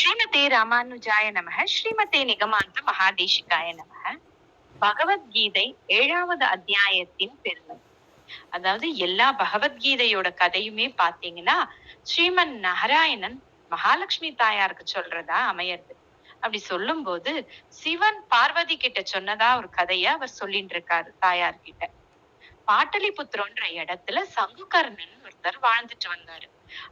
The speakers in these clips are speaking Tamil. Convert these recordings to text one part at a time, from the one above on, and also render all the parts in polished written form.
ஸ்ரீமதே ராமானுஜாய நமக. ஸ்ரீமதே நிகமாந்த மகாதேசிகாய நமக. பகவத்கீதை 7வது அத்தியாயத்தின் பெருமை. அதாவது எல்லா பகவத்கீதையோட கதையுமே பாத்தீங்கன்னா ஸ்ரீமன் நாராயணன் மகாலட்சுமி தாயாருக்கு சொல்றதா அமையறது. அப்படி சொல்லும் போது சிவன் பார்வதி கிட்ட சொன்னதா ஒரு கதைய அவர் சொல்லிட்டு இருக்காரு தாயார்கிட்ட. பாட்டலிபுத்திரன்ற இடத்துல சங்குகர்ணன் ஒருத்தர் வாழ்ந்துட்டு வந்தாரு.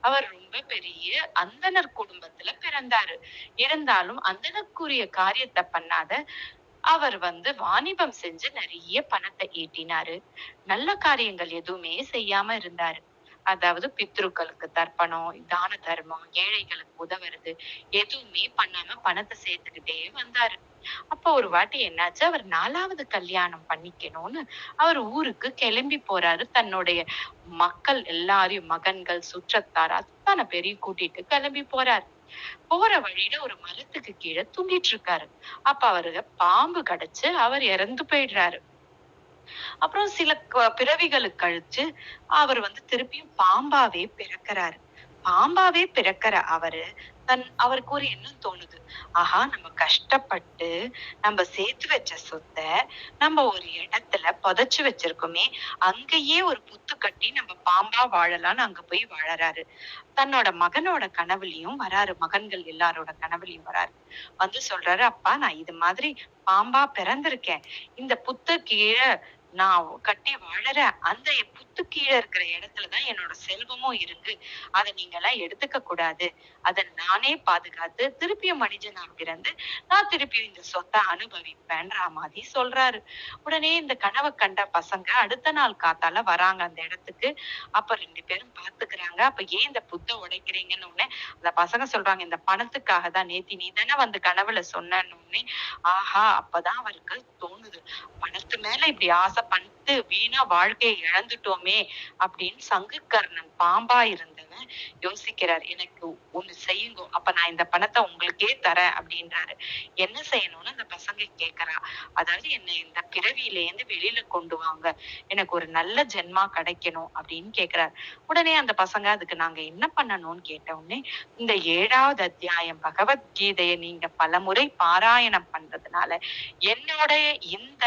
அவர் ரொம்ப பெரிய அந்தணர் குடும்பத்துல பிறந்தாரு. இருந்தாலும் அந்தணருக்குரிய காரியத்தை பண்ணாத அவர் வாணிபம் செஞ்சு நிறைய பணத்தை ஈட்டினாரு. நல்ல காரியங்கள் எதுவுமே செய்யாம இருந்தாரு. அதாவது பித்ருக்களுக்கு தர்ப்பணம், தான தர்மம், ஏழைகளுக்கு உதவுறது எதுவுமே பண்ணாம பணத்தை சேர்த்துக்கிட்டே வந்தாரு. அப்ப ஒரு வாட்டி என்னாச்சு, அவர் 4வது கல்யாணம் பண்ணிக்கணும்னு அவர் ஊருக்கு கிளம்பி போறாரு. தன்னுடைய மக்கள் எல்லாரையும் மகன்கள், சுற்றத்தார் அத்தனை பேரையும் கூட்டிட்டு கிளம்பி போறாரு. போற வழியில ஒரு மரத்துக்கு கீழே தூங்கிட்டு இருக்காரு. அப்ப அவருக்கு பாம்பு கடிச்சு அவர் இறந்து போயிடுறாரு. அப்புறம் சில பிறவிகளுக்கு கழிச்சு அவர் திருப்பியும் பாம்பாவே பிறக்கிறாரு. பாம்பாவே பிறக்கிற அவருக்கு ஒரு எண்ணம் தோணுது. ஆஹா, நம்ம கஷ்டப்பட்டு நம்ம சேர்த்து வச்ச சொத்தை நம்ம ஒரு இடத்துல புதைச்சு வச்சிருக்கோமே, அங்கேயே ஒரு புத்து கட்டி நம்ம பாம்பா வாழலாம்னு அங்க போய் வாழறாரு. தன்னோட மகனோட கனவுலயும் வராரு. மகன்கள் எல்லாரோட கனவுலயும் வராரு. சொல்றாரு, அப்பா நான் இது மாதிரி பாம்பா பிறந்திருக்கேன். இந்த புத்த கீழே நான் கட்டி வாழற அந்த புத்து கீழே இருக்கிற இடத்துலதான் என்னோட செல்வமும் இருக்கு. அதை நீங்க எல்லாம் எடுத்துக்க கூடாது. அதை நானே பாதுகாத்து திருப்பியும் மனிதனா பிறந்து நான் திருப்பியும் இந்த சொத்தை அனுபவிப்பேன்ற மாதிரி சொல்றாரு. உடனே இந்த கனவை கண்ட பசங்க அடுத்த நாள் காத்தால வராங்க அந்த இடத்துக்கு. அப்ப 2 பேரும் பாத்துக்கிறாங்க. அப்ப ஏன் இந்த புத்த உடைக்கிறீங்கன்னு உடனே அந்த பசங்க சொல்றாங்க, இந்த பணத்துக்காக தான். நேத்தி நீ தானே கனவுல சொன்னன்னு உடனே ஆஹா, அப்பதான் அவருக்கு தோணுது, பணத்து மேல இப்படி ஆசைப்பட்டு வீணா வாழ்க்கையை இழந்துட்டோமே அப்படின்னு சங்குகர்ணன் பாம்பா இருந்தவன் யோசிக்கிறார். எனக்கு ஒண்ணு செய்யுங்க, அப்ப நான் இந்த பணத்தை உங்களுக்கே தரேன் அப்படின்றாரு. என்ன செய்யணும்னு அந்த பசங்க கேக்குறா. அதாவது என்னை இந்த பிறவியிலேருந்து வெளியில கொண்டு வாங்க, எனக்கு ஒரு நல்ல ஜென்மா கிடைக்கணும் அப்படின்னு கேக்குறாரு. உடனே அந்த பசங்க அதுக்கு நாங்க என்ன பண்ணணும்னு கேட்ட உடனே, இந்த 7வது அத்தியாயம் பகவத்கீதையை நீங்க பலமுறை பாராயணம் பண்றதுனால என்னுடைய இந்த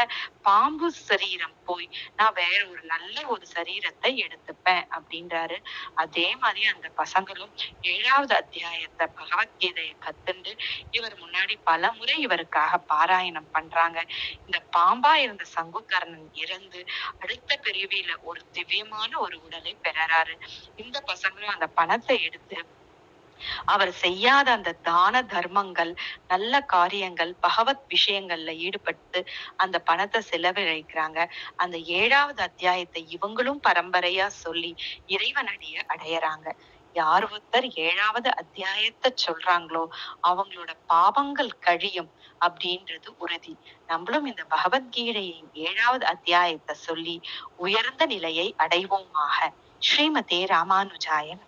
பாம்பு சரீரம் போய் நான் வேற ஒரு நல்ல ஒரு சரீரத்தை எடுத்துப்பேன் அப்படின்றாரு. அதே மாதிரி அந்த பசங்களும் 7வது அத்தியாயத்தை பகவத்கீதையை கத்துண்டு இவர் முன்னாடி பல முறை இவருக்காக பாராயணம் பண்றாங்க. இந்த பாம்பா இருந்த சங்குகர்ணன் இறந்து அடுத்த பிறவியில ஒரு திவ்யமான ஒரு உடலை பெறறாரு. இந்த பசங்களும் அந்த பணத்தை எடுத்து அவர் செய்யாத அந்த தான தர்மங்கள், நல்ல காரியங்கள், பகவத் விஷயங்கள்ல ஈடுபட்டு அந்த பணத்தை செலவழிக்கிறாங்க. அந்த 7வது அத்தியாயத்தை இவங்களும் பரம்பரையா சொல்லி இறைவனடிய அடையறாங்க. யார் ஒருத்தர் 7வது அத்தியாயத்தை சொல்றாங்களோ அவங்களோட பாவங்கள் கழியும் அப்படின்றது உறுதி. நம்மளும் இந்த பகவத்கீதையின் 7வது அத்தியாயத்தை சொல்லி உயர்ந்த நிலையை அடைவோமாக. ஸ்ரீமதே ராமானுஜாய நமः.